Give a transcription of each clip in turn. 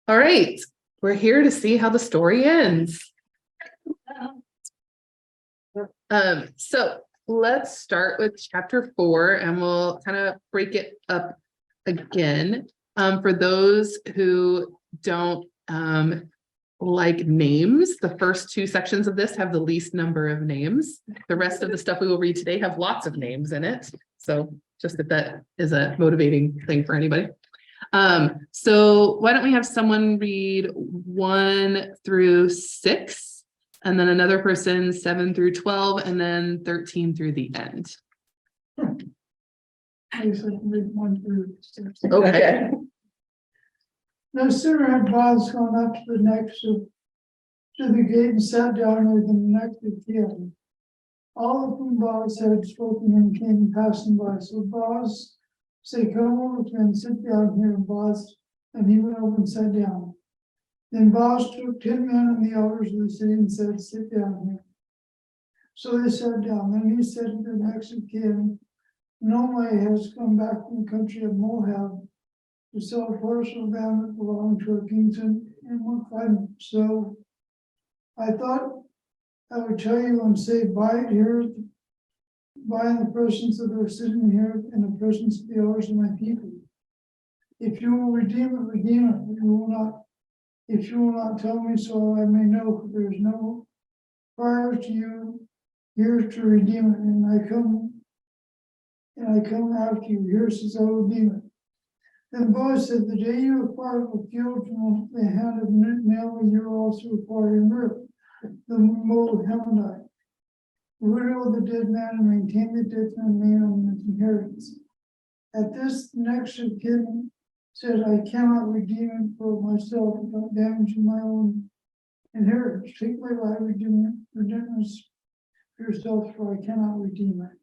All right, we're here to see how the story ends. So let's start with chapter 4 and we'll kind of break it up again. For those who don't like names, the first 2 sections of this have the least number of names. The rest of the stuff we will read today have lots of names in it. So just if that is a motivating thing for anybody. So why don't we have someone read 1 through 6, and then another person 7 through 12, and then 13 through the end. I guess I can read 1 through 6. Okay. No sooner had Boaz gone up to the next to the gate and sat down with the next of kin. All of whom Boaz had spoken and came passing by. So Boaz said, "Come over to me and sit down here." And he went over and sat down. Then Boaz took 10 men and the elders of the city and said, "Sit down here." So they sat down. Then he said to the next of kin, "Nomi has come back from the country of Moab to sell a parcel of land that belonged to a kingsman in Moab. So I thought I would tell you and say, buy it here, buy in the presence of those sitting here, in the presence of the elders of my people. If you will redeem it, redeem it. If you will not tell me, so I may know, for there is no prior to you here to redeem it, and I come after you. Here says I will redeem it." Then Boaz said, "The day you acquired the field from the hand of Naomi, you also acquired Ruth, the Moabite, the widow of the dead man, and maintain the dead man in his inheritance." At this, the next of kin said, "I cannot redeem it for myself without damaging my own inheritance. Take my right, redeem it yourself, for I cannot redeem it."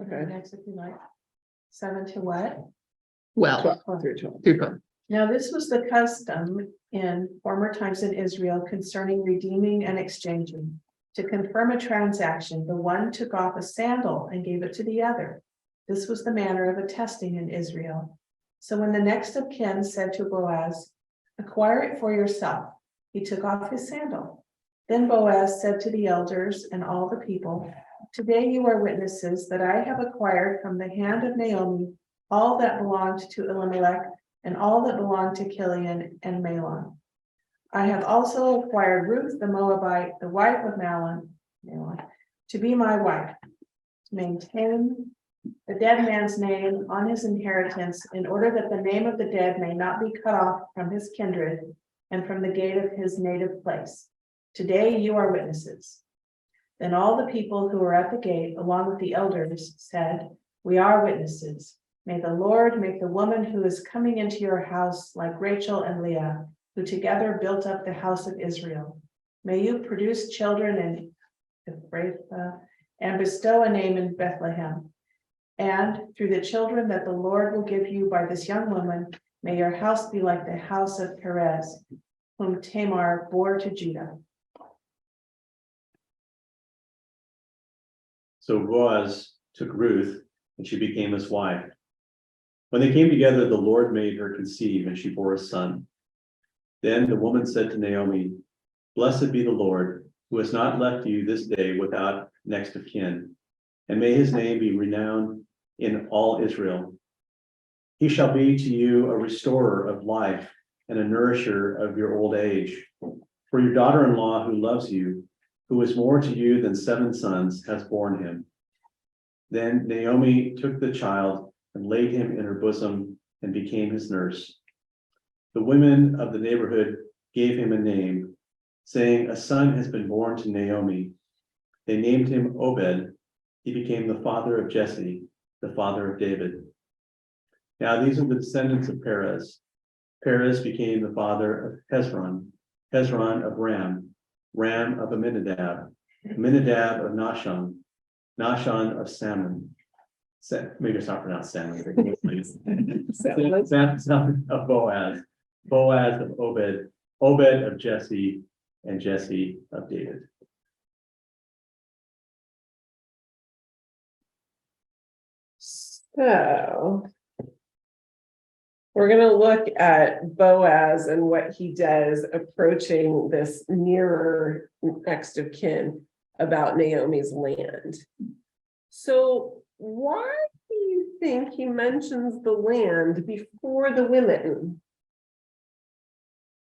Okay, next if you like. 7 to what? Well, 12. through 12. Now, this was the custom in former times in Israel concerning redeeming and exchanging. To confirm a transaction, the one took off a sandal and gave it to the other. This was the manner of attesting in Israel. So when the next of kin said to Boaz, "Acquire it for yourself," he took off his sandal. Then Boaz said to the elders and all the people, "Today you are witnesses that I have acquired from the hand of Naomi all that belonged to Elimelech and all that belonged to Chilion and Mahlon. I have also acquired Ruth the Moabite, the wife of Mahlon, to be my wife, to maintain the dead man's name on his inheritance, in order that the name of the dead may not be cut off from his kindred and from the gate of his native place. Today you are witnesses." Then all the people who were at the gate, along with the elders, said, "We are witnesses. May the Lord make the woman who is coming into your house like Rachel and Leah, who together built up the house of Israel. May you produce children in Ephrathah and bestow a name in Bethlehem. And through the children that the Lord will give you by this young woman, may your house be like the house of Perez, whom Tamar bore to Judah." So Boaz took Ruth, and she became his wife. When they came together, the Lord made her conceive, and she bore a son. Then the woman said to Naomi, "Blessed be the Lord, who has not left you this day without next of kin, and may his name be renowned in all Israel. He shall be to you a restorer of life and a nourisher of your old age. For your daughter-in-law who loves you, who is more to you than 7 sons, has borne him." Then Naomi took the child and laid him in her bosom and became his nurse. The women of the neighborhood gave him a name, saying, "A son has been born to Naomi." They named him Obed. He became the father of Jesse, the father of David. Now these are the descendants of Perez. Perez became the father of Hezron, Hezron of Ram, Ram of Amminadab, Amminadab of Nahshon, Nahshon of Salmon. Maybe it's not pronounced Salmon. Salmon of Boaz, Boaz of Obed, Obed of Jesse, and Jesse of David. So We're gonna look at Boaz and what he does approaching this nearer next of kin about Naomi's land. So why do you think he mentions the land before the women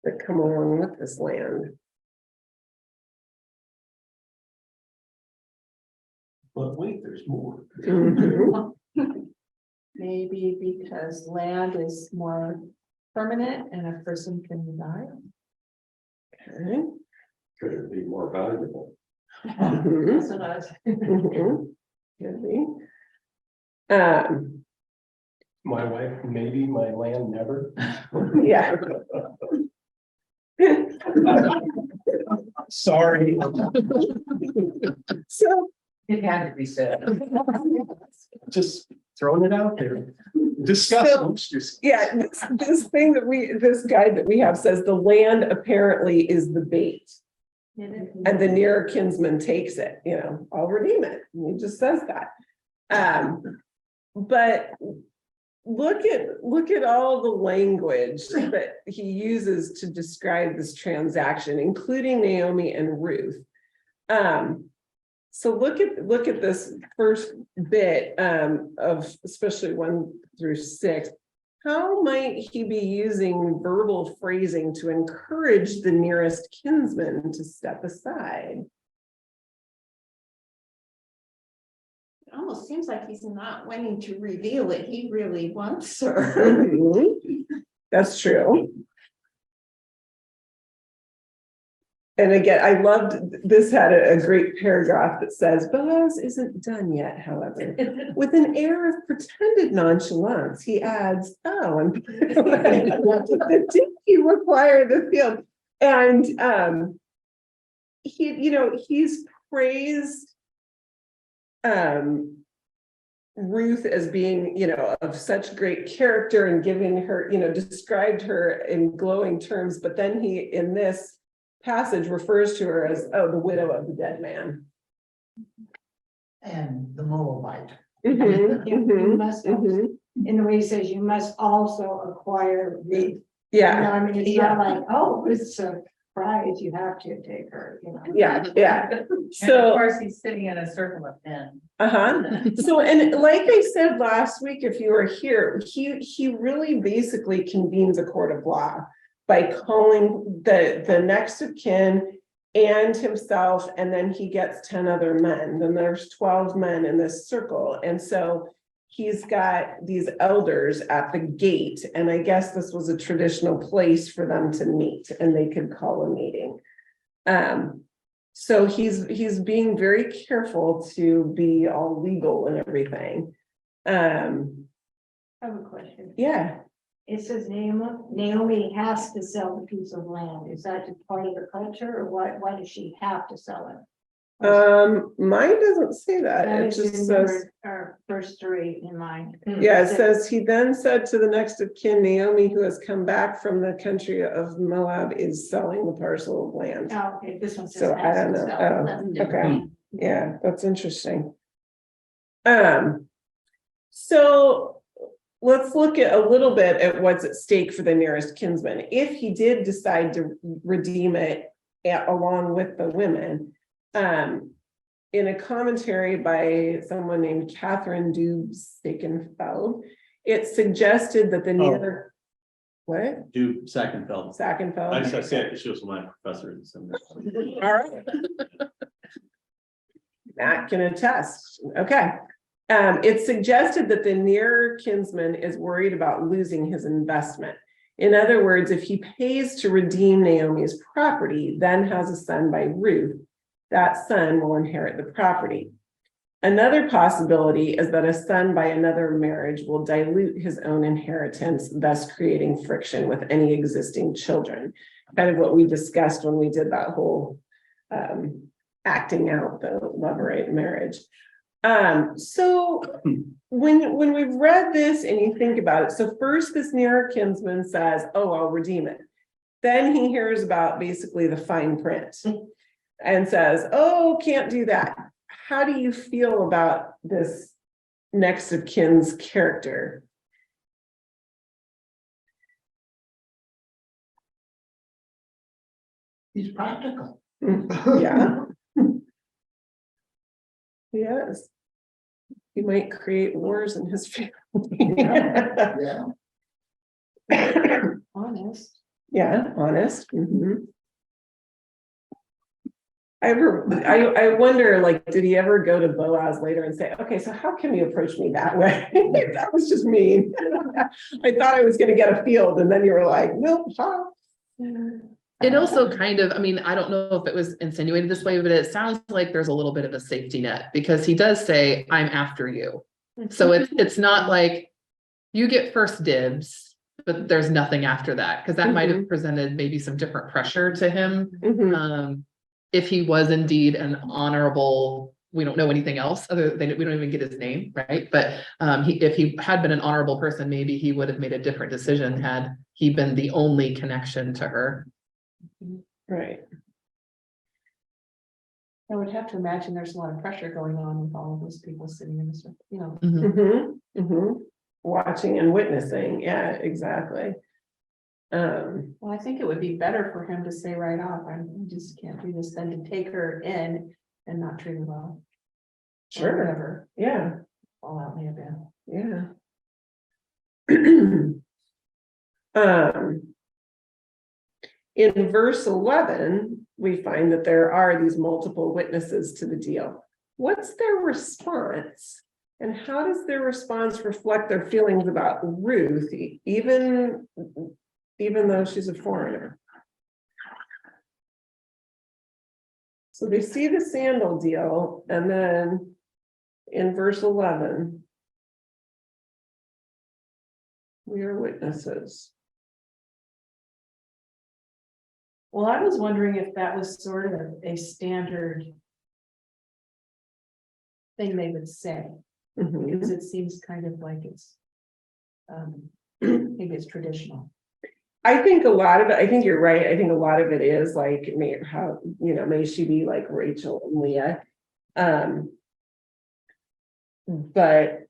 that come along with this land? But wait, there's more. Mhm. Maybe because land is more permanent and a person can die. Okay. Could it be more valuable? Mhm. That's what I was. Mhm. Could be. My wife, maybe, my land, never. Yeah. Sorry. So, It had to be said. Just throwing it out there. Discuss. yeah, this thing this guide that we have says the land apparently is the bait. And the nearer kinsman takes it, I'll redeem it. He just says that. But look at all the language that he uses to describe this transaction, including Naomi and Ruth. So look at this first bit of especially 1 through 6. How might he be using verbal phrasing to encourage the nearest kinsman to step aside? It almost seems like he's not wanting to reveal it. He really wants her. Mhm. That's true. And again, I loved this had a great paragraph that says, Boaz isn't done yet, however. With an air of pretended nonchalance, he adds, oh, and did he require the field? And he's praised Ruth as being, of such great character and giving her, described her in glowing terms, but then he, in this passage, refers to her as, oh, the widow of the dead man. And the Moabite. Mhm, You mhm, must, mhm. in the way he says, you must also acquire. Yeah, I mean, it's not like, oh, it's a prize, you have to take her, yeah. And of So, course, he's sitting in a circle of men. so, and like I said last week, if you were here, he really basically convenes a court of law by calling the next of kin and himself, and then he gets 10 other men. Then there's 12 men in this circle. And so he's got these elders at the gate, and I guess this was a traditional place for them to meet, and they could call a meeting. So he's being very careful to be all legal and everything. I have a question. Yeah. It says Naomi has to sell the piece of land. Is that just part of the culture, or why does she have to sell it? Mine doesn't say that. That It is just in says, our first 3 in mine. yeah, it says, he then said to the next of kin, Naomi, who has come back from the country of Moab, is selling the parcel of land. Oh, okay, this one says. So I has don't to know. sell. Oh, That's okay. different. Yeah, that's interesting. So let's look at a little bit at what's at stake for the nearest kinsman. If he did decide to redeem it along with the women, in a commentary by someone named Catherine Dubs-Sakenfeld, it suggested that the near what? Do Sackenfeld. Sackenfeld. I just say it because she was my professor in seminary. All right. Matt can attest. Okay. It suggested that the nearer kinsman is worried about losing his investment. In other words, if he pays to redeem Naomi's property, then has a son by Ruth, that son will inherit the property. Another possibility is that a son by another marriage will dilute his own inheritance, thus creating friction with any existing children. Kind of what we discussed when we did that whole acting out the levirate marriage. So when we've read this and you think about it, so first this nearer kinsman says, oh, I'll redeem it. Then he hears about basically the fine print and says, oh, can't do that. How do you feel about this next of kin's character? He's practical. Yeah. Yes. He might create wars in his family. Yeah. Honest. Yeah, honest. Mhm. I wonder, like, did he ever go to Boaz later and say, okay, so how can you approach me that way? That was just mean. I thought I was gonna get a field, and then you were like, nope. It also kind of, I mean, I don't know if it was insinuated this way, but it sounds like there's a little bit of a safety net because he does say, I'm after you. So it's not like you get first dibs, but there's nothing after that, because that might have presented maybe some different pressure to him. Mhm. If he was indeed an honorable, we don't know anything else other than we don't even get his name, right? But if he had been an honorable person, maybe he would have made a different decision had he been the only connection to her. Right. I would have to imagine there's a lot of pressure going on with all of those people sitting in this, you know. Mhm. Mhm. Watching and witnessing, yeah, exactly. Well, I think it would be better for him to say right off, I just can't do this, than to take her in and not treat her well. Or Sure, whatever yeah, fallout may have been. yeah. In verse 11, we find that there are these multiple witnesses to the deal. What's their response? And how does their response reflect their feelings about Ruth, even though she's a foreigner? So they see the sandal deal, and then in verse 11, we are witnesses. Well, I was wondering if that was sort of a standard thing they would say, Mhm. because it seems kind of like it's maybe it's traditional. I think a lot of it, I think you're right. I think a lot of it is like, may she be like Rachel and Leah. But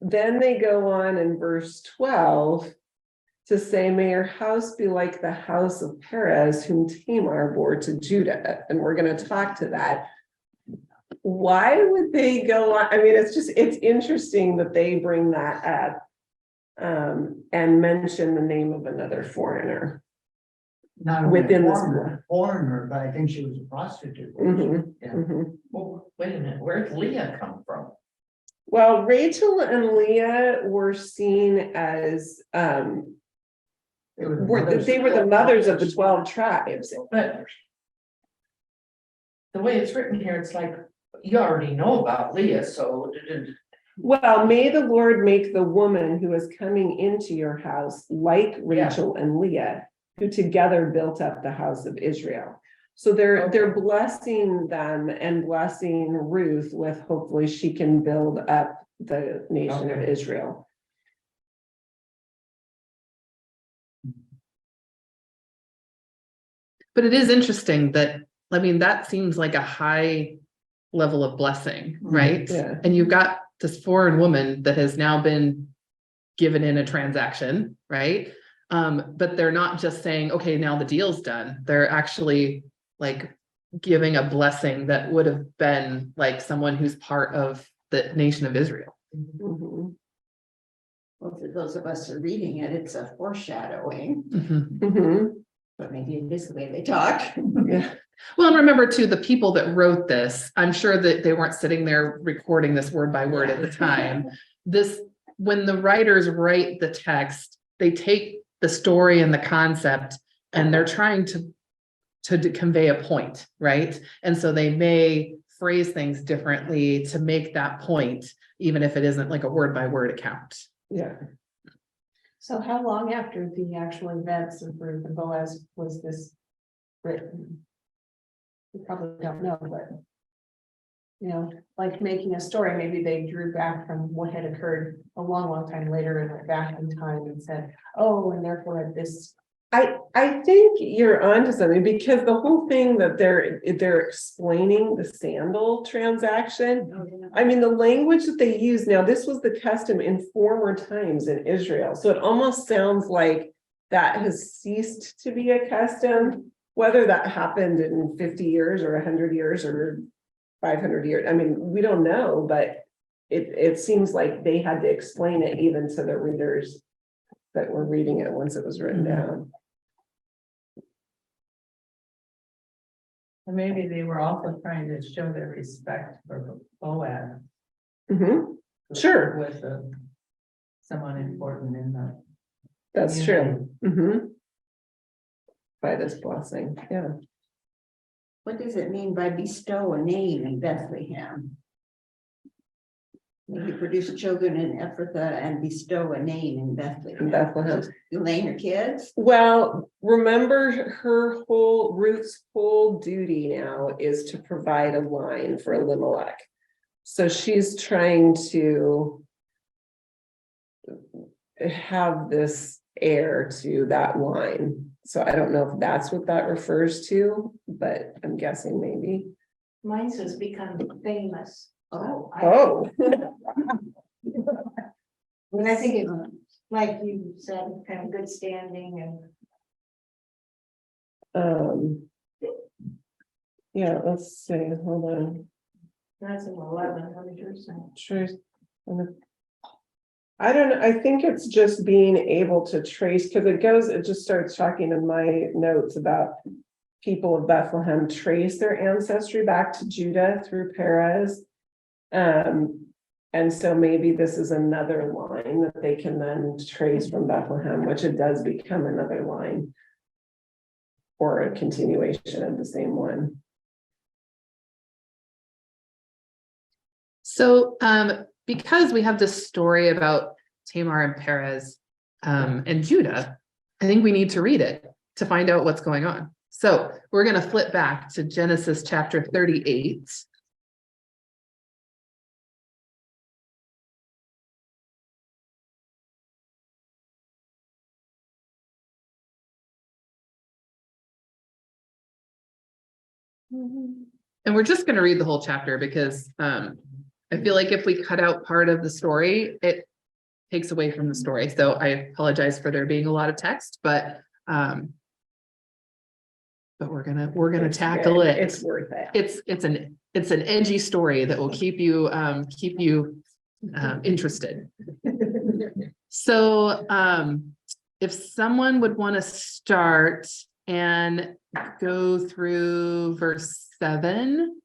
then they go on in verse 12 to say, may your house be like the house of Perez, whom Tamar bore to Judah. And we're going to talk to that. Why would they go on? I mean, it's interesting that they bring that up. And mention the name of another foreigner. Not only Within a this foreigner, but I think she was a prostitute. Mhm, Yeah. mhm. Well, wait a minute, where'd Leah come from? Well, Rachel and Leah were seen as they were the mothers of the 12 tribes. But the way it's written here, it's like, you already know about Leah, so Well, may the Lord make the woman who is coming into your house like Rachel and Leah, who together built up the house of Israel. So they're blessing them and blessing Ruth with hopefully she can build up the nation of Israel. But it is interesting that, I mean, that seems like a high level of blessing, right? Yeah. And you've got this foreign woman that has now been given in a transaction, right? But they're not just saying, okay, now the deal's done. They're actually like giving a blessing that would have been like someone who's part of the nation of Israel. Mhm. Well, for those of us who are reading it, it's a foreshadowing, Mhm. but maybe it is the way they talk. Yeah. Well, and remember too, the people that wrote this, I'm sure that they weren't sitting there recording this word by word at the time. When the writers write the text, they take the story and the concept and they're trying to convey a point, right? And so they may phrase things differently to make that point, even if it isn't like a word by word account. Yeah. So how long after the actual events of Ruth and Boaz was this written? We probably don't know, but like making a story, maybe they drew back from what had occurred a long time later and went back in time and said, oh, and therefore this. I think you're onto something, because the whole thing that they're explaining the sandal transaction. I mean, the language that they use now, this was the custom in former times in Israel. So it almost sounds like that has ceased to be a custom. Whether that happened in 50 years or 100 years or 500 years, I mean, we don't know, but it seems like they had to explain it even to the readers that were reading it once it was written down. And maybe they were also trying to show their respect for Boaz. Mhm. Sure. Was someone important in the. That's community. true. By this blessing, yeah. What does it mean by bestow a name in Bethlehem? You produce children in Ephrathah and bestow a name in Bethlehem. In Bethlehem. You name your kids? Well, remember Ruth's whole duty now is to provide a line for Elimelech. So she's trying to have this heir to that line. So I don't know if that's what that refers to, but I'm guessing maybe. Mine says become famous. Oh. Oh. When I think it's like you said, kind of good standing and Yeah, let's see, hold on. that's an 11, what did you say? Sure. I don't know, I think it's just being able to trace, because it just starts talking in my notes about people of Bethlehem trace their ancestry back to Judah through Perez. And so maybe this is another line that they can then trace from Bethlehem, which it does become another line. Or a continuation of the same one. So, because we have this story about Tamar and Perez, and Judah, I think we need to read it to find out what's going on. So we're going to flip back to Genesis chapter 38. And we're just going to read the whole chapter because I feel like if we cut out part of the story, it takes away from the story. So I apologize for there being a lot of text, but we're gonna tackle good. it. It's worth it. It's an edgy story that will keep you interested. So if someone would want to start and go through verse 7,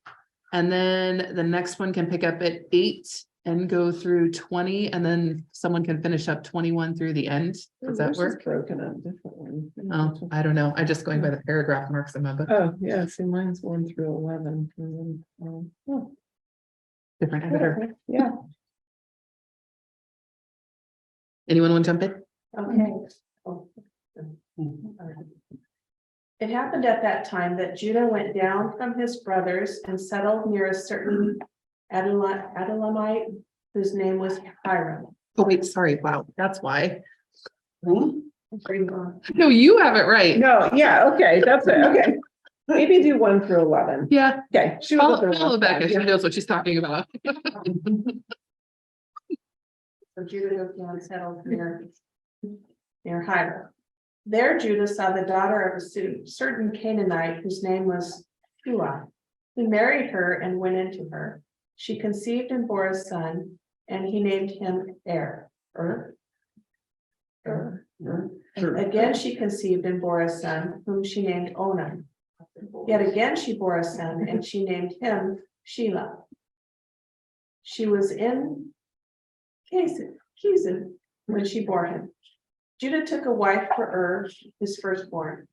and then the next one can pick up at 8 and go through 20, and then someone can finish up 21 through the end. Does that This is work? broken up differently. Oh, I don't know. I'm just going by the paragraph marks in my book. Oh, yeah, see, mine's 1 through 11. And then, Different editor. yeah. Anyone want to jump in? Okay. It happened at that time that Judah went down from his brothers and settled near a certain Adullamite whose name was Hiram. Oh, wait, sorry. Wow, that's why. Hmm? No, you have it right. No, yeah, okay, that's it, okay. Maybe do 1 through 11. Yeah. Okay. Shoot with the Follow last Becca. one, She yeah. knows what she's talking about. So Judah goes down and settled near Hiram. There Judah saw the daughter of a certain Canaanite whose name was Shua. He married her and went into her. She conceived and bore a son, and he named him Er. Again she conceived and bore a son, whom she named Onan. Yet again she bore a son, and she named him Shelah. She was in Keziz when she bore him. Judah took a wife for his firstborn.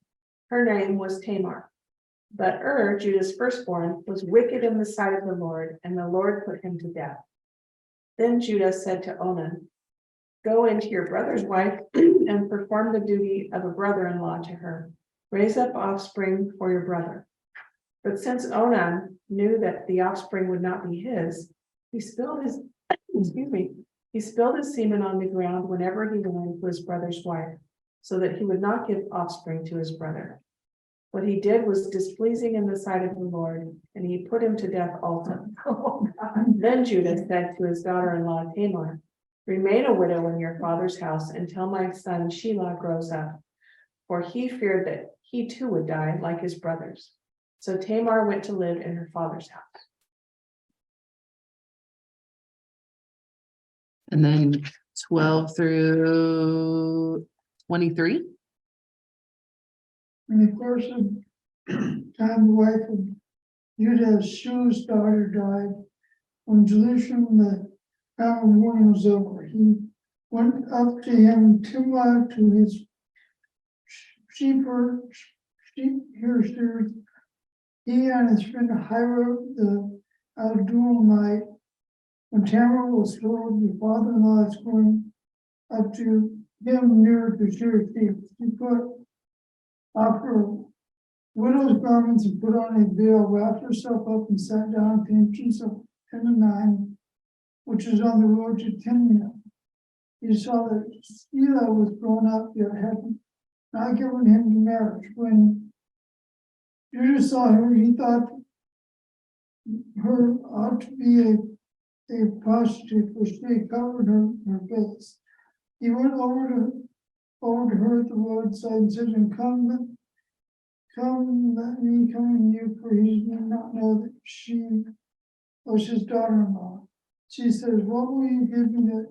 Her name was Tamar. But Judah's firstborn, was wicked in the sight of the Lord, and the Lord put him to death. Then Judah said to Onan, "Go into your brother's wife and perform the duty of a brother-in-law to her. Raise up offspring for your brother." But since Onan knew that the offspring would not be his, he spilled his semen on the ground whenever he went into his brother's wife, so that he would not give offspring to his brother. What he did was displeasing in the sight of the Lord, and he put him to death also. Then Judah said to his daughter-in-law Tamar, "Remain a widow in your father's house until my son Shelah grows up." For he feared that he too would die like his brothers. So Tamar went to live in her father's house. And then 12 through 23. In the course of time, the wife of Judah, Shu's daughter, died. When Jerusalem, the time of mourning was over, he went up to him, Timlah, to his sheep herder. He and his friend Hira, the Adullamite. When Tamar was told the father-in-law is going up to him near the sheep, she put off her widow's garments and put on a veil, wrapped herself up and sat down at the entrance of Penaniah, which is on the road to Timnah. He saw that Sheila was grown up, yet had not given him to marriage. When Judah saw her, he thought her ought to be a prostitute, for she had covered her face. He went over to her at the roadside and said, Come, let me come in you, for he did not know that she was his daughter-in-law. She says, what will you give me that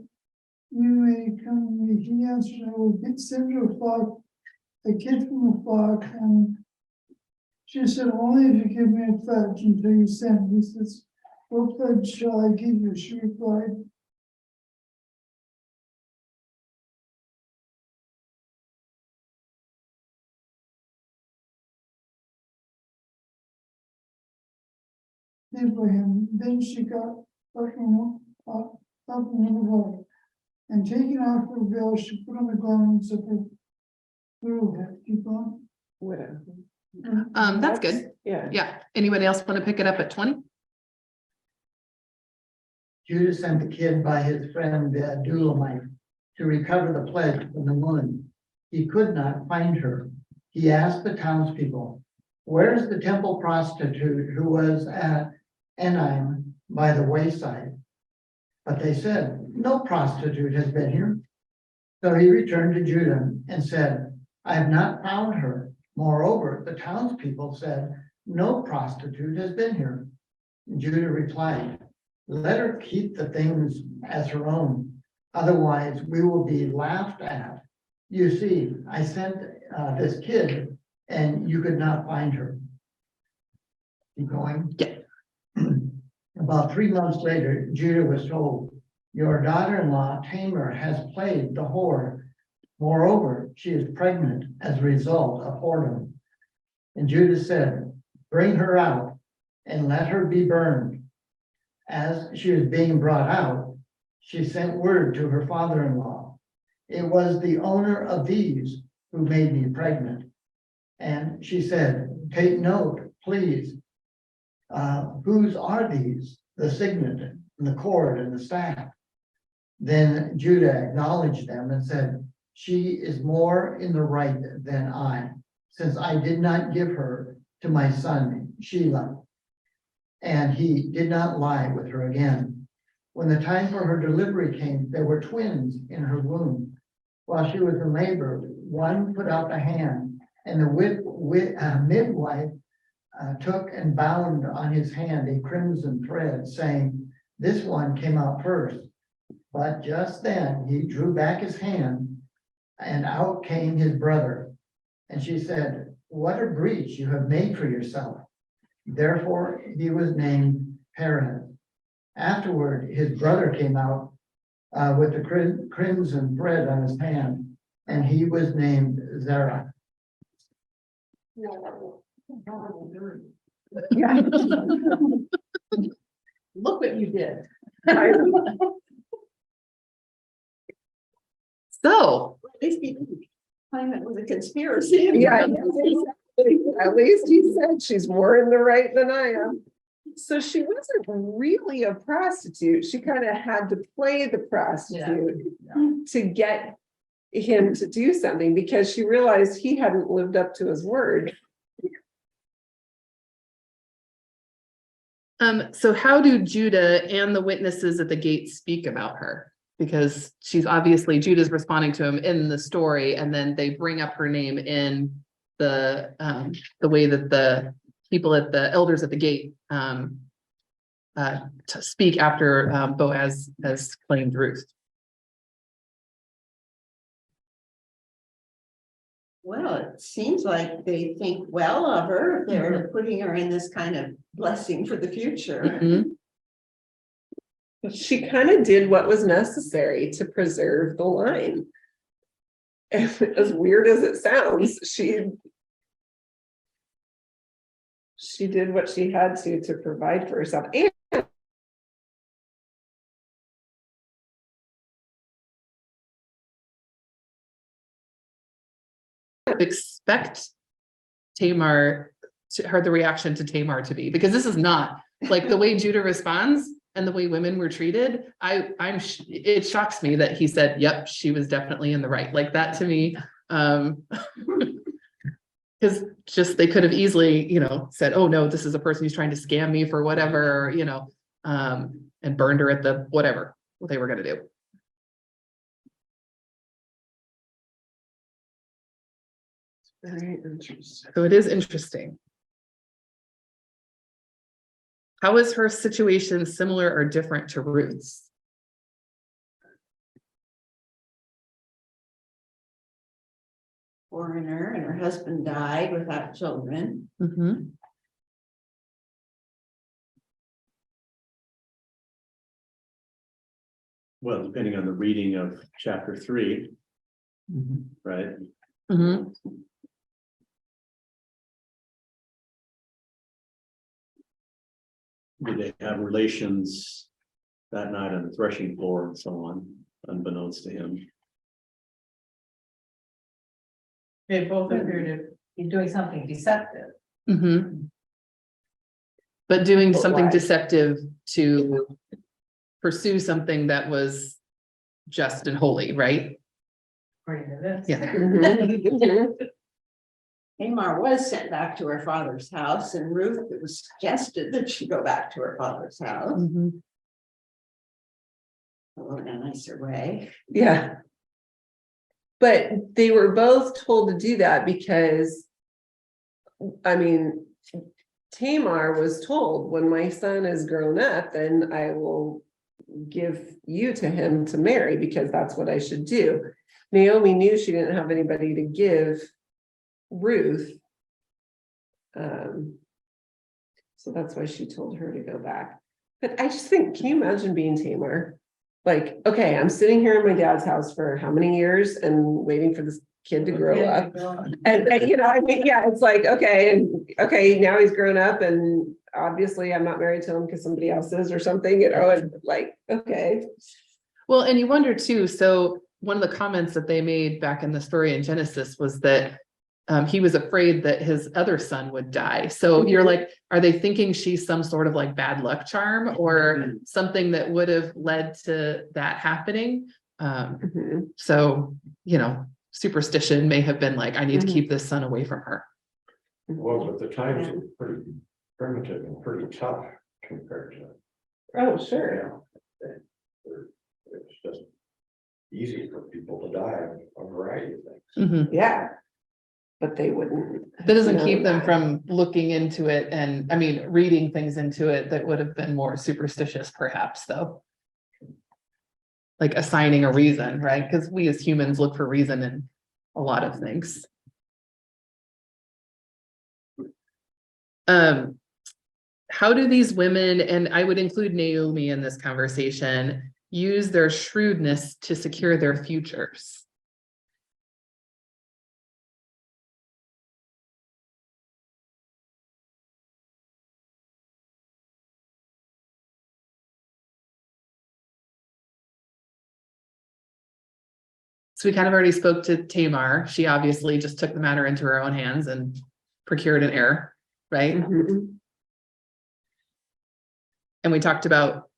you may come to me? He answered, I will send you a kid from a flock. And she said, only if you give me a pledge until you send. He says, what pledge shall I give you? She replied, Abraham. Then she got up and went away. And taking off her veil, she put on the garments of her widowhood. Keep on. Widow. That's good. Yeah. Yeah. Anybody else want to pick it up at 20? Judah sent the kid by his friend the Adullamite to recover the pledge from the woman. He could not find her. He asked the townspeople, where's the temple prostitute who was at Enaim by the wayside? But they said, no prostitute has been here. So he returned to Judah and said, I have not found her. Moreover, the townspeople said, no prostitute has been here. And Judah replied, let her keep the things as her own. Otherwise, we will be laughed at. You see, I sent this kid and you could not find her. Keep going. Yeah. About 3 months later, Judah was told, your daughter-in-law Tamar has played the whore. Moreover, she is pregnant as a result of whoredom. And Judah said, bring her out and let her be burned. As she was being brought out, she sent word to her father-in-law. It was the owner of these who made me pregnant. And she said, take note, please. Whose are these? The signet and the cord and the staff. Then Judah acknowledged them and said, she is more in the right than I, since I did not give her to my son Sheila. And he did not lie with her again. When the time for her delivery came, there were twins in her womb. While she was in labor, one put out the hand, and the midwife took and bound on his hand a crimson thread, saying, this one came out first. But just then he drew back his hand, and out came his brother. And she said, what a breach you have made for yourself. Therefore he was named Perez. Afterward, his brother came out with the crimson thread on his hand, and he was named Zerah. Look what you did. So, At least he didn't claim it was a conspiracy. Yeah, at least he said she's more in the right than I am. So she wasn't really a prostitute. She kind of had to play the prostitute to get him to do something because she realized he hadn't lived up to his word. so how do Judah and the witnesses at the gate speak about her? Because she's obviously, Judah's responding to him in the story, and then they bring up her name in the way that the people at the elders at the gate to speak after Boaz has claimed Ruth. Well, it seems like they think well of her. They're putting her in this kind of blessing for the future. Mhm. She kind of did what was necessary to preserve the line. As weird as it sounds, she did what she had to provide for herself. And Expect Tamar to her, the reaction to Tamar to be, because this is not like the way Judah responds and the way women were treated. It shocks me that he said, yep, she was definitely in the right, like that to me. Because just they could have easily, said, oh no, this is a person who's trying to scam me for whatever, and burned her at the whatever what they were going to do. very interesting. So it is interesting. How is her situation similar or different to Ruth's? Foreigner, and her husband died without children. Mm-hmm. Well, depending on the reading of chapter 3, right? Mm-hmm. Did they have relations that night on the threshing floor and so on, unbeknownst to him? They both appear to be doing something deceptive. Mm-hmm. But doing But something why? deceptive to pursue something that was just and holy, right? According to this. Yeah. Mhm. Tamar was sent back to her father's house, and Ruth, it was suggested that she go back to her father's house, Mhm. although in a nicer way. Yeah. But they were both told to do that because, I mean, Tamar was told, when my son is grown up, then I will give you to him to marry, because that's what I should do. Naomi knew she didn't have anybody to give Ruth. So that's why she told her to go back. But I just think, can you imagine being Tamar? Like, okay, I'm sitting here in my dad's house for how many years and waiting for this kid to grow up. And I mean, yeah, it's like, okay, now he's grown up and obviously I'm not married to him because somebody else is or something, and like, okay. Well, and you wonder too, so one of the comments that they made back in the story in Genesis was that he was afraid that his other son would die. So you're like, are they thinking she's some sort of like bad luck charm or something that would have led to that happening? So, superstition may have been like, I need to keep this son away from her. Well, but the times were pretty primitive and pretty tough compared to. Oh, sure. It's just easy for people to die of a variety of things. Mhm. Yeah. But they wouldn't. That doesn't know keep them that. from looking into it and, reading things into it that would have been more superstitious perhaps, though. Like assigning a reason, right? Because we as humans look for reason in a lot of things. How do these women, and I would include Naomi in this conversation, use their shrewdness to secure their futures? So we kind of already spoke to Tamar. She obviously just took the matter into her own hands and procured an heir, right? Mhm. And we talked about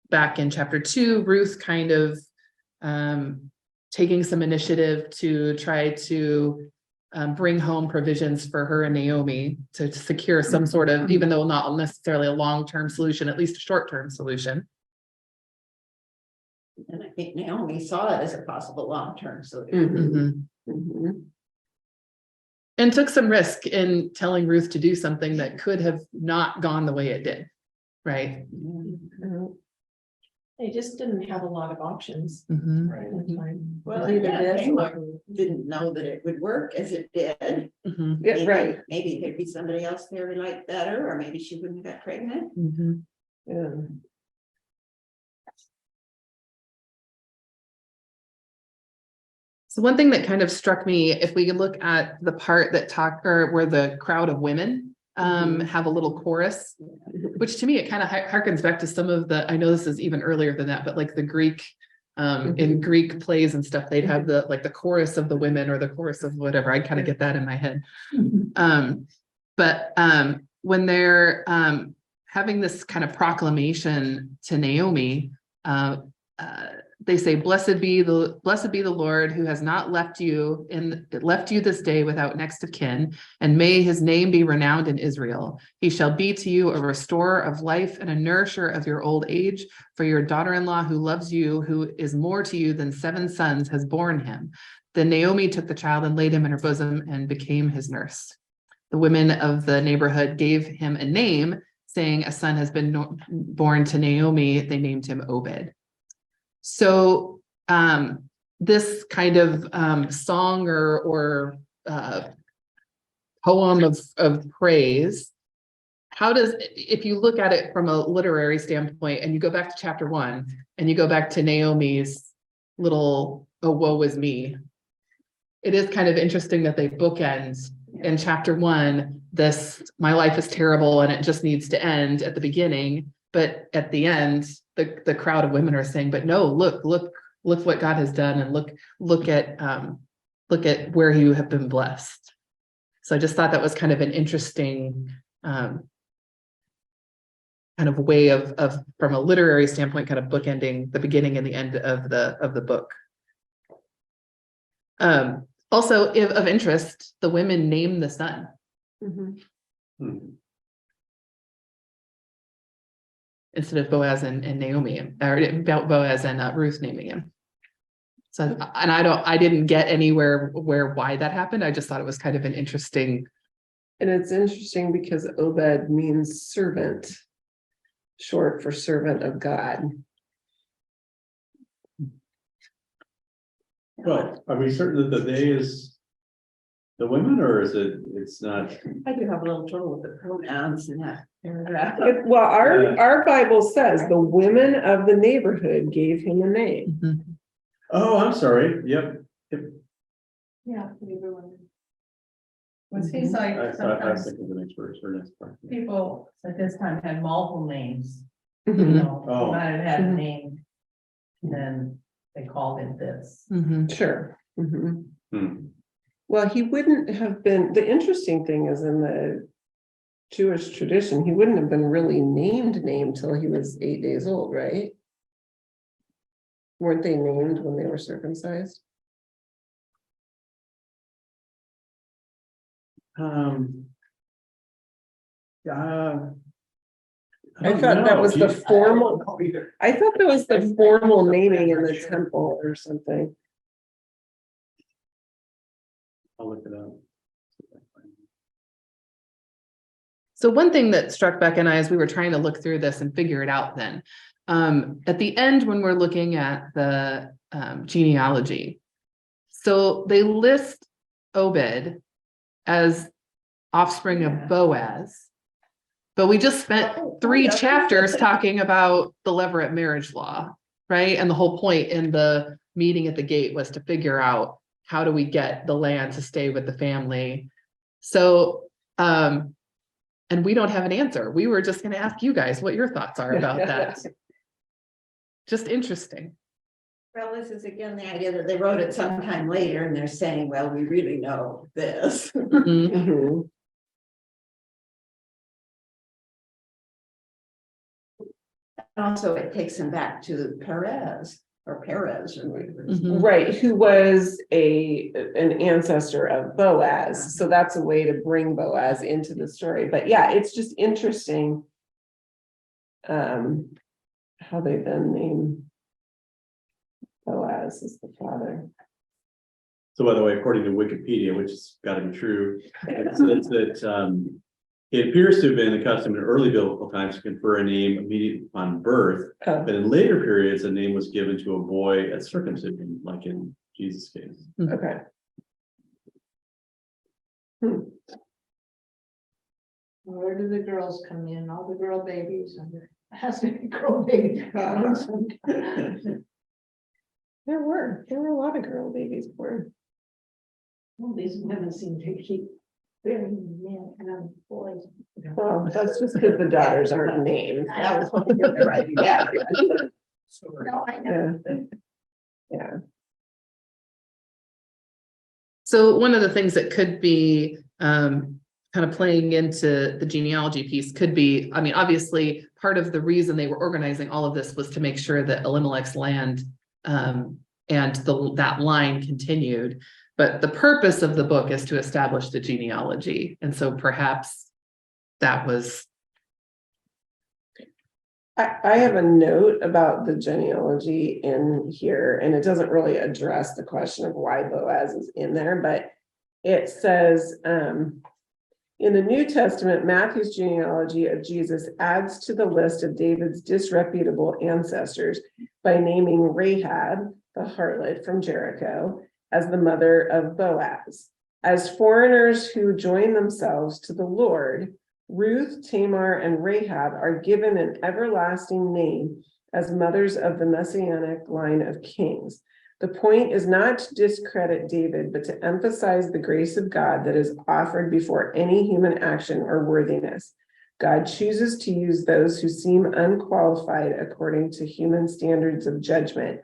back in chapter 2, Ruth kind of taking some initiative to try to bring home provisions for her and Naomi to secure some sort of, even though not necessarily a long-term solution, at least a short-term solution. And I think Naomi saw it as a possible long-term solution. Mhm. Mhm. And took some risk in telling Ruth to do something that could have not gone the way it did, right? They just didn't have a lot of options. Mhm, Right. at the time. Well, Either yeah, this they or- didn't know that it would work as it did. mhm, Yeah, Maybe- right. Maybe there'd be somebody else there we liked better, or maybe she wouldn't get pregnant. mhm. Yeah. So one thing that kind of struck me, if we could look at the part that talk, or where the crowd of women have a little chorus, which to me, it kind of harkens back to some of the, I know this is even earlier than that, but like the Greek, in Greek plays and stuff, they'd have the, like the chorus of the women or the chorus of whatever. I kind of get that in my head. But when they're having this kind of proclamation to Naomi, they say, blessed be the Lord who has not left you this day without next of kin, and may his name be renowned in Israel. He shall be to you a restorer of life and a nourisher of your old age, for your daughter-in-law who loves you, who is more to you than 7 sons, has borne him. Then Naomi took the child and laid him in her bosom and became his nurse. The women of the neighborhood gave him a name, saying, a son has been born to Naomi. They named him Obed. So this kind of song or poem of praise, how does, if you look at it from a literary standpoint and you go back to chapter 1 and you go back to Naomi's little, oh, woe is me, it is kind of interesting that they bookend in chapter 1, this, my life is terrible and it just needs to end at the beginning. But at the end, the crowd of women are saying, but no, look what God has done, and look at where you have been blessed. So I just thought that was kind of an interesting kind of way of from a literary standpoint, kind of bookending the beginning and the end of the book. Also, if of interest, the women name the son. Instead of Boaz and Naomi, or Boaz and Ruth naming him. So, and I didn't get anywhere why that happened. I just thought it was kind of an interesting. And it's interesting because Obed means servant, short for servant of God. But are we certain that the they is the women, or is it's not? I do have a little trouble with the pronouns in that paragraph. Well, our Bible says the women of the neighborhood gave him a name. Oh, I'm sorry. Yep. Yeah. Was he like, I was sometimes thinking the next verse or next part. people at this time had multiple names, you Mhm. know, Oh. he might have had a Mhm. name. And then they called it this. Sure. Mhm. Hmm. Well, he wouldn't have been, the interesting thing is in the Jewish tradition, he wouldn't have been really named till he was 8 days old, right? Weren't they named when they were circumcised? I thought that was the formal, I thought that was the formal naming in the temple or something. I'll look it up. So one thing that struck Beck and I as we were trying to look through this and figure it out then, at the end when we're looking at the genealogy, so they list Obed as offspring of Boaz, but we just spent 3 chapters talking about the levirate marriage law, right? And the whole point in the meeting at the gate was to figure out how do we get the land to stay with the family. So, and we don't have an answer. We were just going to ask you guys what your thoughts are about that. Just interesting. Well, this is again the idea that they wrote it sometime later and they're saying, well, we really know this. Mhm. Mhm. Also, it takes them back to Perez or whatever. Mhm. Right, who was an ancestor of Boaz, so that's a way to bring Boaz into the story, but yeah, it's just interesting. How they then name Boaz as the father. So by the way, according to Wikipedia, which has got to be true, it says that it appears to have been the custom in early biblical times to confer a name immediately upon birth, Oh, but in later periods, a name was given to a boy at circumcision, like in Jesus' case. okay. Where do the girls come in? All the girl babies and there has to be girl babies. There were a lot of girl babies born. All these women seem to keep bearing men and boys. Well, that's just because the daughters aren't named. That was what we did, right? Yeah. No, I know. Yeah. Yeah. So one of the things that could be kind of playing into the genealogy piece could be, I mean, obviously, part of the reason they were organizing all of this was to make sure that Elimelech's land and that line continued. But the purpose of the book is to establish the genealogy. And so perhaps that was. I have a note about the genealogy in here, and it doesn't really address the question of why Boaz is in there, but it says, in the New Testament, Matthew's genealogy of Jesus adds to the list of David's disreputable ancestors by naming Rahab, the harlot from Jericho, as the mother of Boaz. As foreigners who join themselves to the Lord, Ruth, Tamar, and Rahab are given an everlasting name as mothers of the messianic line of kings. The point is not to discredit David, but to emphasize the grace of God that is offered before any human action or worthiness. God chooses to use those who seem unqualified according to human standards of judgment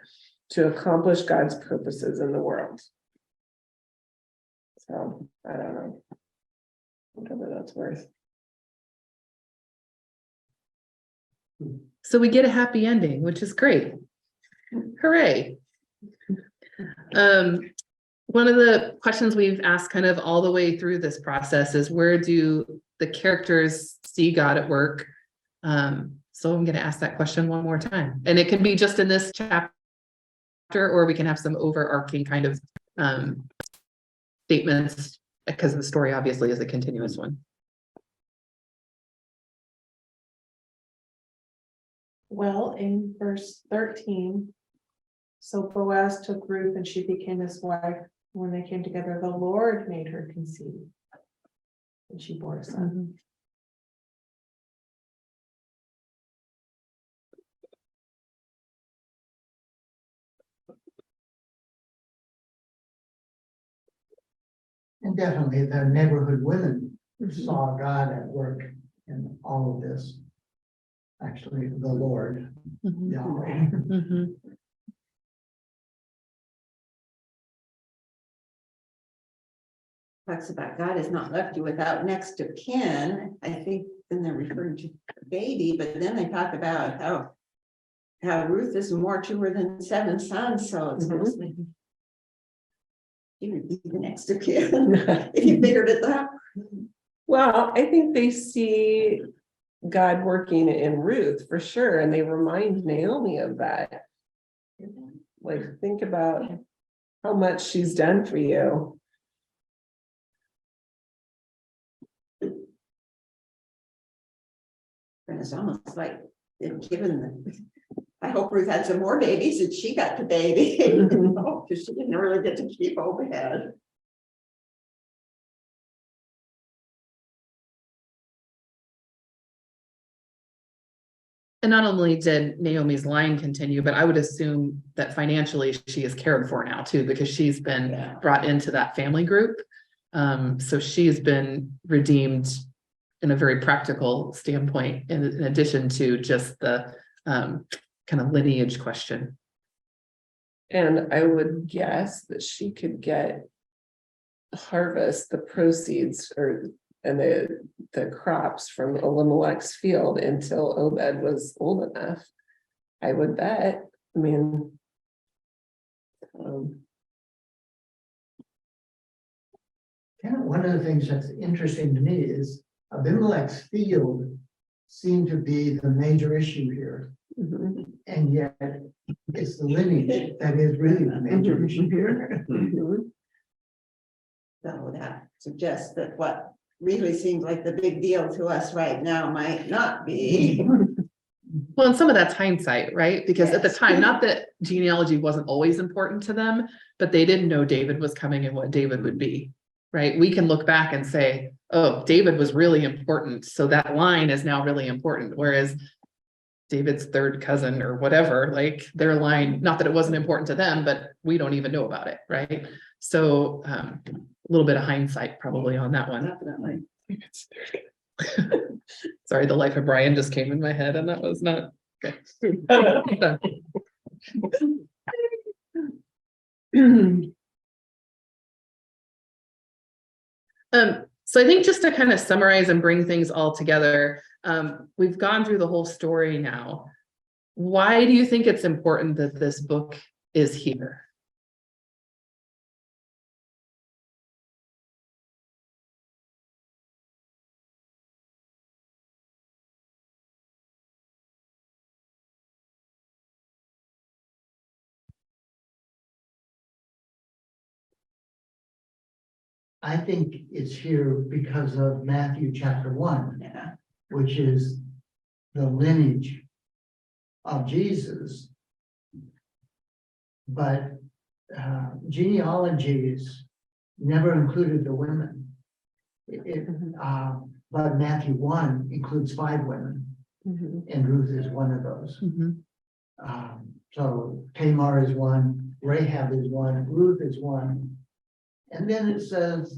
to accomplish God's purposes in the world. So, I don't know. Whatever that's worth. So we get a happy ending, which is great. Hooray. One of the questions we've asked kind of all the way through this process is, where do the characters see God at work? So I'm going to ask that question one more time. And it can be just in this chapter, or we can have some overarching kind of statements, because the story obviously is a continuous one. Well, in verse 13, so Boaz took Ruth and she became his wife. When they came together, the Lord made her conceive. And she bore a son. And definitely the neighborhood women saw God at work in all of this. Actually, the Lord, Yahweh. Talks about God has not left you without next of kin. I think then they're referring to the baby, but then they talk about how Ruth is more to her than 7 sons, so it's mostly you would be the next of kin if you figured it out. Well, I think they see God working in Ruth for sure, and they remind Naomi of that. Like, think about how much she's done for you. And it's almost like they've given the, I hope Ruth had some more babies and she got the baby, because she didn't really get to keep Obed. And not only did Naomi's line continue, but I would assume that financially she is cared for now too, because she's been brought into that family group. So she's been redeemed in a very practical standpoint, in addition to just the kind of lineage question. And I would guess that she could get harvest the proceeds and the crops from Elimelech's field until Obed was old enough. I would bet. I mean, One of the things that's interesting to me is Abimelech's field seemed to be the major issue here. And yet it's the lineage that is really the major issue here. So that suggests that what really seems like the big deal to us right now might not be. Well, and some of that's hindsight, right? Because at the Yes. time, not that genealogy wasn't always important to them, but they didn't know David was coming and what David would be, right? We can look back and say, oh, David was really important, so that line is now really important, whereas David's third cousin or whatever, like their line, not that it wasn't important to them, but we don't even know about it, right? So a little bit of hindsight probably on that one. Definitely. Sorry, the life of Brian just came in my head and that was not okay. So I think just to kind of summarize and bring things all together, we've gone through the whole story now. Why do you think it's important that this book is here? I think it's here because of Matthew chapter 1, Yeah. which is the lineage of Jesus. But genealogies never included the women. But Matthew 1 includes 5 women, and Ruth is one of those. So Tamar is one, Rahab is one, Ruth is one. And then it says,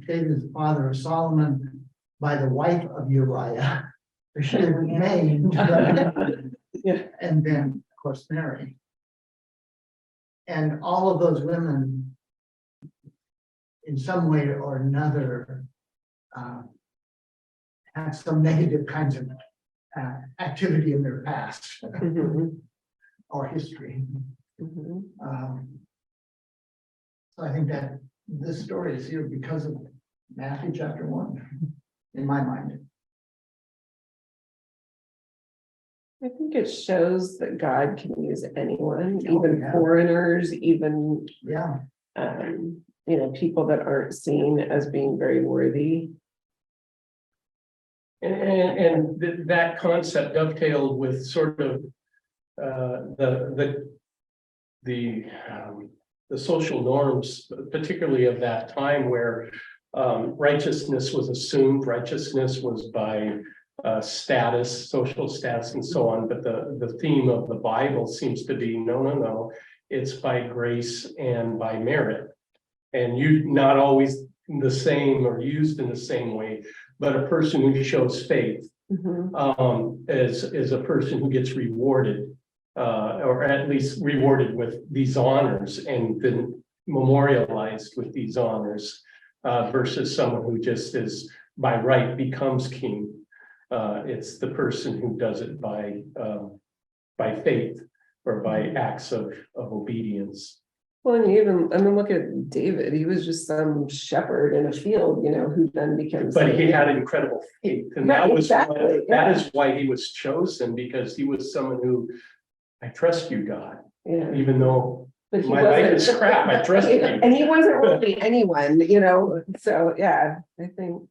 David is the father of Solomon by the wife of Uriah. She was named. Yeah. And then, of course, Mary. And all of those women, in some way or another, have some negative kinds of activity in their past or history. So I think that this story is here because of Matthew chapter 1, in my mind. I think it shows that God can use anyone, Oh, even yeah. foreigners, even, Yeah, people that aren't seen as being very worthy. And that concept dovetailed with sort of the social norms, particularly of that time where righteousness was assumed, righteousness was by status, social status, and so on. But the theme of the Bible seems to be no, it's by grace and by merit, and you not always the same or used in the same way, but a person who shows faith is a person who gets rewarded, or at least rewarded with these honors and then memorialized with these honors, versus someone who just is by right becomes king. It's the person who does it by faith or by acts of obedience. Well, and even, look at David, he was just some shepherd in a field, who then becomes. But he had incredible faith, and that Right, was exactly, that is why he was chosen, because he was someone who, I trust you, God, Yeah. even though But he my life is wasn't- crap, I trust you. And he wasn't really anyone, so yeah, I think.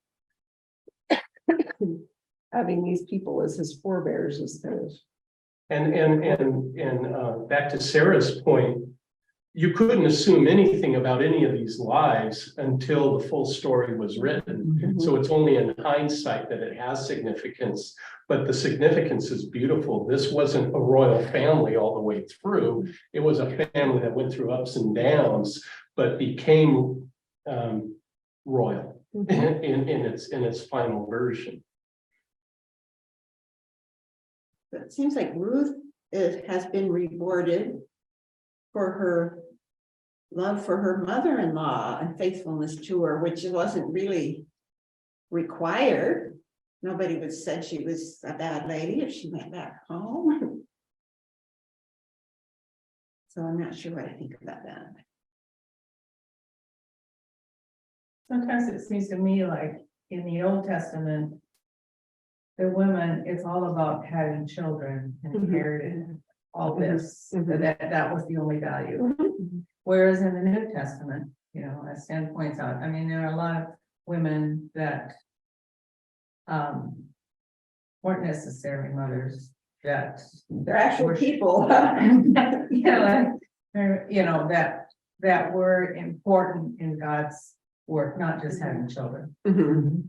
Having these people as his forebears is kind of. And back to Sarah's point, you couldn't assume anything about any of these lives until the full story was written. So it's only in hindsight that it has significance, but the significance is beautiful. This wasn't a royal family all the way through. It was a family that went through ups and downs, but became royal in its final version. But it seems like Ruth has been rewarded for her love for her mother-in-law and faithfulness to her, which wasn't really required. Nobody would said she was a bad lady if she went back home. So I'm not sure what I think about that. Sometimes it seems to me like in the Old Testament, the women, it's all about having children and inherited all this, that was the only value. Whereas in the New Testament, you know, as Stan points out, I mean, there are a lot of women that weren't necessarily mothers, that They're actual We're- people. that were important in God's work, not just having children. Mhm.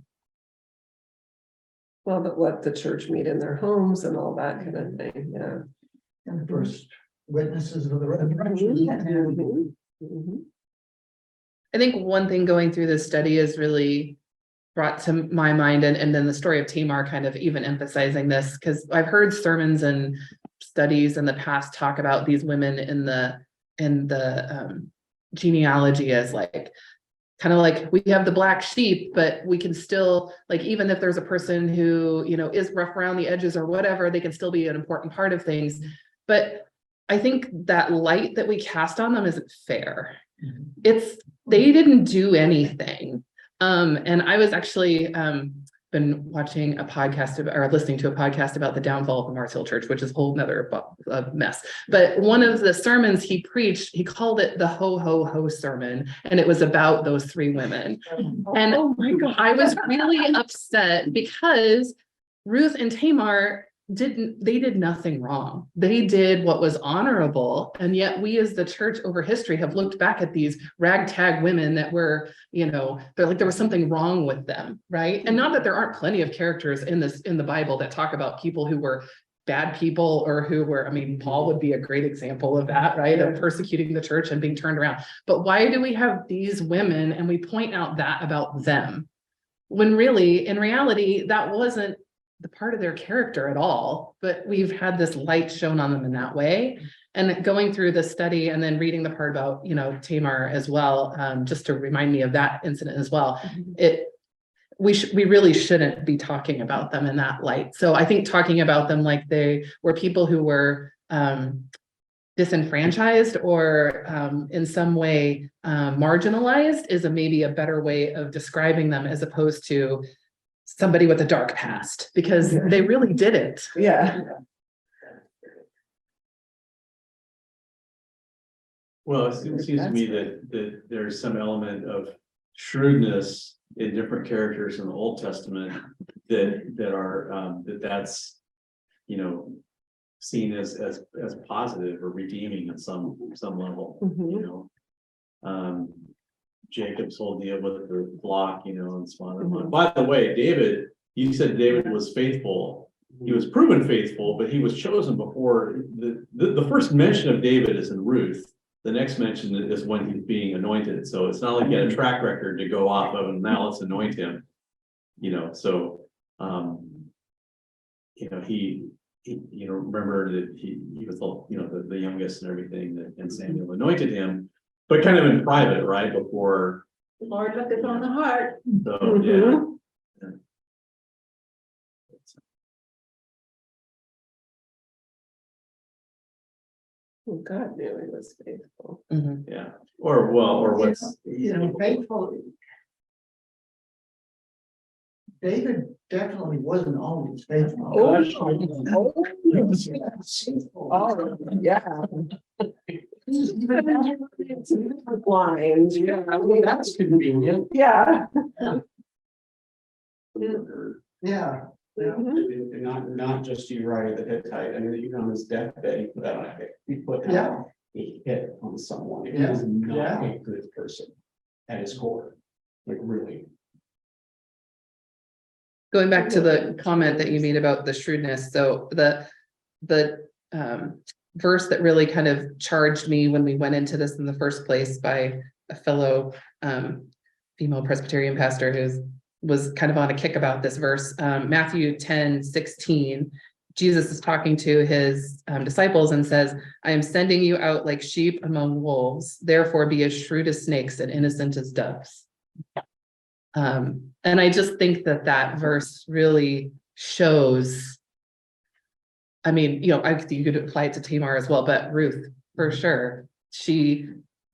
Well, but let the church meet in their homes and all that kind of thing, yeah. And the first witnesses of the resurrection. Mhm. Mhm. I think one thing going through this study is really brought to my mind, and then the story of Tamar kind of even emphasizing this, because I've heard sermons and studies in the past talk about these women in the genealogy as like, kind of like we have the black sheep, but we can still, like, even if there's a person who, you know, is rough around the edges or whatever, they can still be an important part of things. But I think that light that we cast on them isn't fair. They didn't do anything. And I was actually been watching a podcast or listening to a podcast about the downfall of the Mars Hill Church, which is a whole nother mess. But one of the sermons he preached, he called it the ho ho ho sermon, and it was about those three women. And oh my God, I was really upset because Ruth and Tamar did nothing wrong. They did what was honorable. And yet we as the church over history have looked back at these ragtag women that were, you know, they're like, there was something wrong with them, right? And not that there aren't plenty of characters in the Bible that talk about people who were bad people or who were, I mean, Paul would be a great example of that, right? Of persecuting the church and being turned around. But why do we have these women and we point out that about them? When really, in reality, that wasn't the part of their character at all, but we've had this light shown on them in that way. And going through the study and then reading the part about, you know, Tamar as well, just to remind me of that incident as well, we really shouldn't be talking about them in that light. So I think talking about them like they were people who were disenfranchised or in some way marginalized is maybe a better way of describing them, as opposed to somebody with a dark past, because they really didn't. Yeah. Well, it seems to me that there's some element of shrewdness in different characters in the Old Testament that's, you know, seen as positive or redeeming at some level, you know. Jacob's whole deal with the flock, you know, and so on. By the way, David, you said David was faithful. He was proven faithful, but he was chosen before the first mention of David is in Ruth. The next mention is when he's being anointed. So it's not like he had a track record to go off of, and now let's anoint him. You know, so you know, he you know, remember that he was the youngest and everything, and Samuel anointed him. But kind of in private, right, before. The Lord looketh on the heart. So, yeah. Oh, God knew he was faithful. Yeah, or what's. You know, faithful. David definitely wasn't always faithful. Oh, yeah. Lines, yeah, I mean, That's convenient. yeah. Yeah. Mhm. Not just Uriah the Hittite, I mean, even on his deathbed, he put out Yeah. a hit on someone. He Yeah. was not Yeah. a good person at his core, like really. Going back to the comment that you made about the shrewdness, so the verse that really kind of charged me when we went into this in the first place by a fellow female Presbyterian pastor who was kind of on a kick about this verse, Matthew 10:16. Jesus is talking to his disciples and says, I am sending you out like sheep among wolves, therefore be as shrewd as snakes and innocent as doves. And I just think that verse really shows, I mean, you know, you could apply it to Tamar as well, but Ruth, for sure, she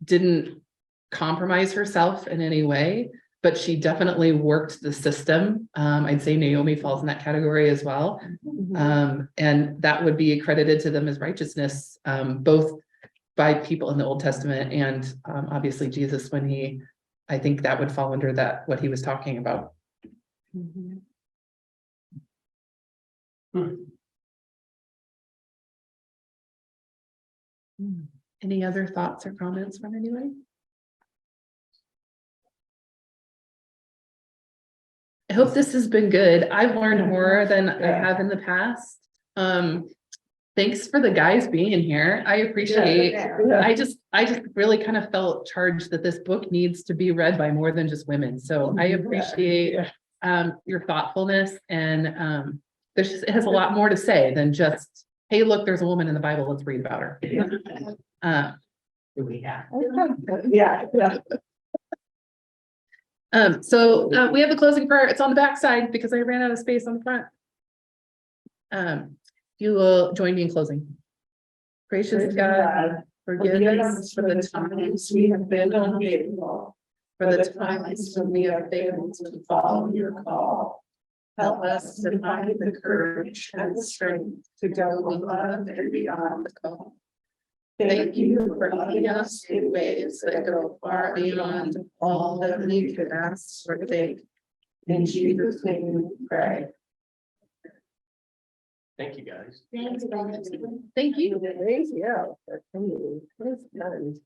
didn't compromise herself in any way, but she definitely worked the system. I'd say Naomi falls in that category as well. And that would be accredited to them as righteousness, both by people in the Old Testament and obviously Jesus when I think that would fall under that, what he was talking about. Any other thoughts or comments from anybody? I hope this has been good. I've learned more than I have in the past. Thanks for the guys being here. I appreciate, I just really kind of felt charged that this book needs to be read by more than just women. So I appreciate your thoughtfulness and it has a lot more to say than just, hey, look, there's a woman in the Bible, let's read about her. We have. Yeah. So we have the closing prayer. It's on the back side because I ran out of space on the front. You will join me in closing. Gracious God, forgive us for the times we have been unfaithful, for the times when we have failed to follow your call. Help us to find the courage and the strength to go above and beyond the call. Thank you for loving us in ways that go far beyond all that we could ask or think. In Jesus' name we pray. Thank you, guys. Thank you. Thank you. That's done.